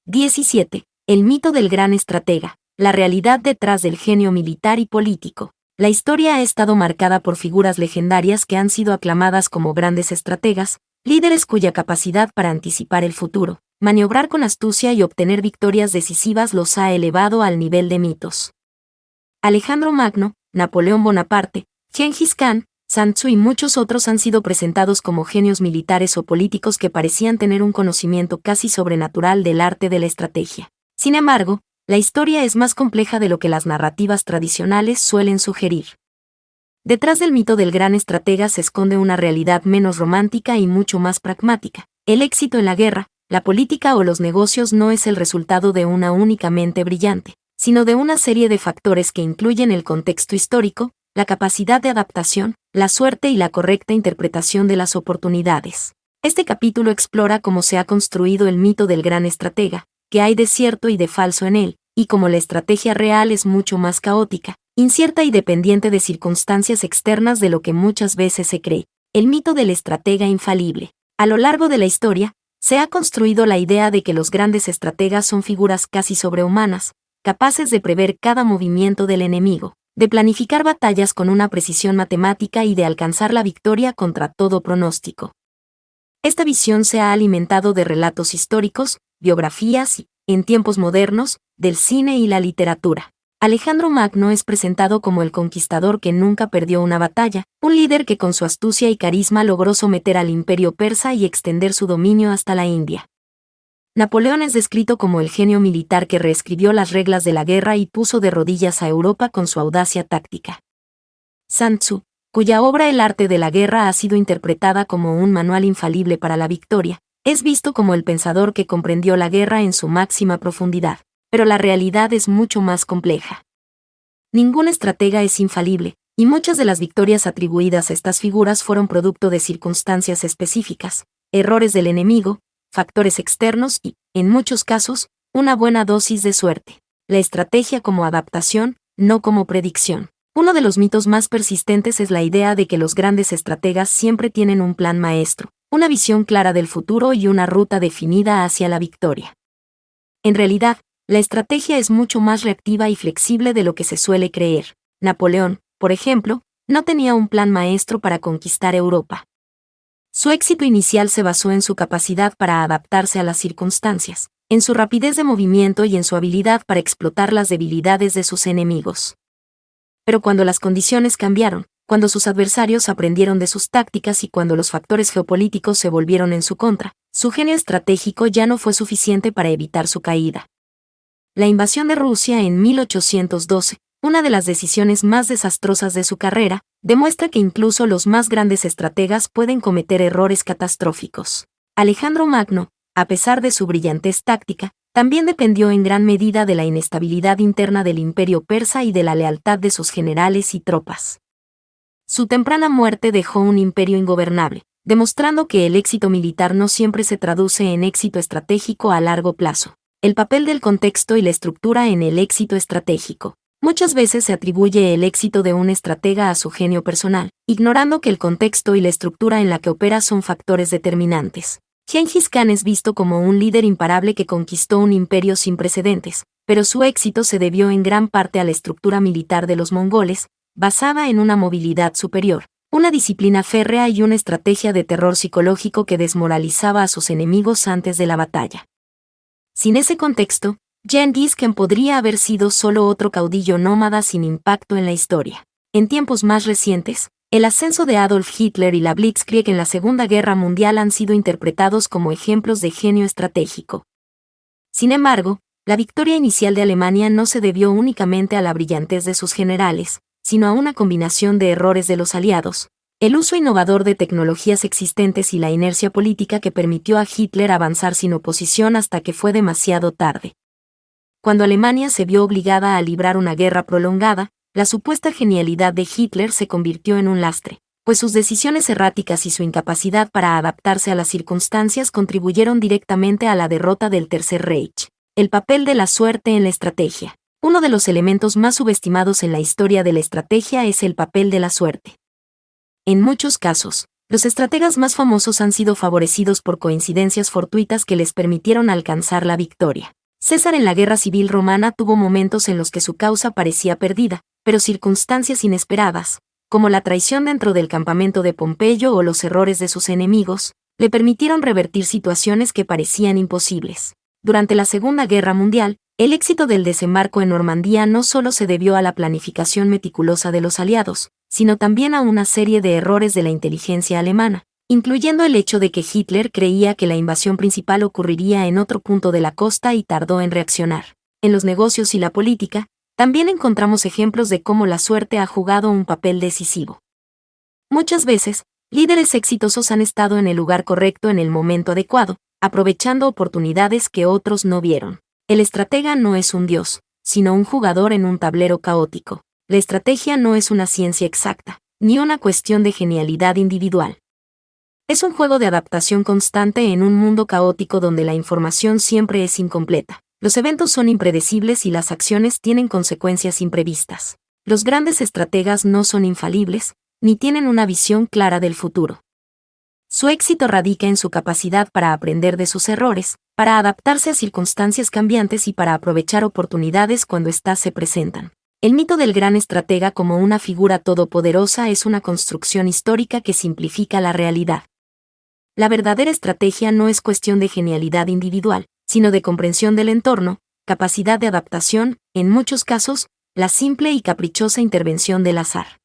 17. El mito del gran estratega, la realidad detrás del genio militar y político. La historia ha estado marcada por figuras legendarias que han sido aclamadas como grandes estrategas, líderes cuya capacidad para anticipar el futuro, maniobrar con astucia y obtener victorias decisivas los ha elevado al nivel de mitos. Alejandro Magno, Napoleón Bonaparte, Gengis Khan, Sun Tzu y muchos otros han sido presentados como genios militares o políticos que parecían tener un conocimiento casi sobrenatural del arte de la estrategia. Sin embargo, la historia es más compleja de lo que las narrativas tradicionales suelen sugerir. Detrás del mito del gran estratega se esconde una realidad menos romántica y mucho más pragmática. El éxito en la guerra, la política o los negocios no es el resultado de una única mente brillante, sino de una serie de factores que incluyen el contexto histórico, la capacidad de adaptación, la suerte y la correcta interpretación de las oportunidades. Este capítulo explora cómo se ha construido el mito del gran estratega, qué hay de cierto y de falso en él, y cómo la estrategia real es mucho más caótica, incierta y dependiente de circunstancias externas de lo que muchas veces se cree. El mito del estratega infalible. A lo largo de la historia, se ha construido la idea de que los grandes estrategas son figuras casi sobrehumanas, capaces de prever cada movimiento del enemigo, de planificar batallas con una precisión matemática y de alcanzar la victoria contra todo pronóstico. Esta visión se ha alimentado de relatos históricos, biografías y, en tiempos modernos, del cine y la literatura. Alejandro Magno es presentado como el conquistador que nunca perdió una batalla, un líder que con su astucia y carisma logró someter al imperio persa y extender su dominio hasta la India. Napoleón es descrito como el genio militar que reescribió las reglas de la guerra y puso de rodillas a Europa con su audacia táctica. Sun Tzu, cuya obra El arte de la guerra ha sido interpretada como un manual infalible para la victoria, es visto como el pensador que comprendió la guerra en su máxima profundidad, pero la realidad es mucho más compleja. Ningún estratega es infalible, y muchas de las victorias atribuidas a estas figuras fueron producto de circunstancias específicas, errores del enemigo, factores externos y, en muchos casos, una buena dosis de suerte. La estrategia como adaptación, no como predicción. Uno de los mitos más persistentes es la idea de que los grandes estrategas siempre tienen un plan maestro, una visión clara del futuro y una ruta definida hacia la victoria. En realidad, la estrategia es mucho más reactiva y flexible de lo que se suele creer. Napoleón, por ejemplo, no tenía un plan maestro para conquistar Europa. Su éxito inicial se basó en su capacidad para adaptarse a las circunstancias, en su rapidez de movimiento y en su habilidad para explotar las debilidades de sus enemigos. Pero cuando las condiciones cambiaron, cuando sus adversarios aprendieron de sus tácticas y cuando los factores geopolíticos se volvieron en su contra, su genio estratégico ya no fue suficiente para evitar su caída. La invasión de Rusia en 1812, una de las decisiones más desastrosas de su carrera, demuestra que incluso los más grandes estrategas pueden cometer errores catastróficos. Alejandro Magno, a pesar de su brillantez táctica, también dependió en gran medida de la inestabilidad interna del imperio persa y de la lealtad de sus generales y tropas. Su temprana muerte dejó un imperio ingobernable, demostrando que el éxito militar no siempre se traduce en éxito estratégico a largo plazo. El papel del contexto y la estructura en el éxito estratégico. Muchas veces se atribuye el éxito de un estratega a su genio personal, ignorando que el contexto y la estructura en la que opera son factores determinantes. Gengis Khan es visto como un líder imparable que conquistó un imperio sin precedentes, pero su éxito se debió en gran parte a la estructura militar de los mongoles, basada en una movilidad superior, una disciplina férrea y una estrategia de terror psicológico que desmoralizaba a sus enemigos antes de la batalla. Sin ese contexto, Gengis Khan podría haber sido solo otro caudillo nómada sin impacto en la historia. En tiempos más recientes, el ascenso de Adolf Hitler y la Blitzkrieg en la Segunda Guerra Mundial han sido interpretados como ejemplos de genio estratégico. Sin embargo, la victoria inicial de Alemania no se debió únicamente a la brillantez de sus generales, sino a una combinación de errores de los aliados, el uso innovador de tecnologías existentes y la inercia política que permitió a Hitler avanzar sin oposición hasta que fue demasiado tarde. Cuando Alemania se vio obligada a librar una guerra prolongada, la supuesta genialidad de Hitler se convirtió en un lastre, pues sus decisiones erráticas y su incapacidad para adaptarse a las circunstancias contribuyeron directamente a la derrota del Tercer Reich. El papel de la suerte en la estrategia. Uno de los elementos más subestimados en la historia de la estrategia es el papel de la suerte. En muchos casos, Los estrategas más famosos han sido favorecidos por coincidencias fortuitas que les permitieron alcanzar la victoria. César en la Guerra Civil Romana tuvo momentos en los que su causa parecía perdida, pero circunstancias inesperadas, como la traición dentro del campamento de Pompeyo o los errores de sus enemigos, le permitieron revertir situaciones que parecían imposibles. Durante la Segunda Guerra Mundial, el éxito del desembarco en Normandía no solo se debió a la planificación meticulosa de los aliados, sino también a una serie de errores de la inteligencia alemana, incluyendo el hecho de que Hitler creía que la invasión principal ocurriría en otro punto de la costa y tardó en reaccionar. En los negocios y la política, también encontramos ejemplos de cómo la suerte ha jugado un papel decisivo. Muchas veces, líderes exitosos han estado en el lugar correcto en el momento adecuado, aprovechando oportunidades que otros no vieron. El estratega no es un dios, sino un jugador en un tablero caótico. La estrategia no es una ciencia exacta, ni una cuestión de genialidad individual. Es un juego de adaptación constante en un mundo caótico donde la información siempre es incompleta. Los eventos son impredecibles y las acciones tienen consecuencias imprevistas. Los grandes estrategas no son infalibles, ni tienen una visión clara del futuro. Su éxito radica en su capacidad para aprender de sus errores, para adaptarse a circunstancias cambiantes y para aprovechar oportunidades cuando éstas se presentan. El mito del gran estratega como una figura todopoderosa es una construcción histórica que simplifica la realidad. La verdadera estrategia no es cuestión de genialidad individual, sino de comprensión del entorno, capacidad de adaptación, en muchos casos, la simple y caprichosa intervención del azar.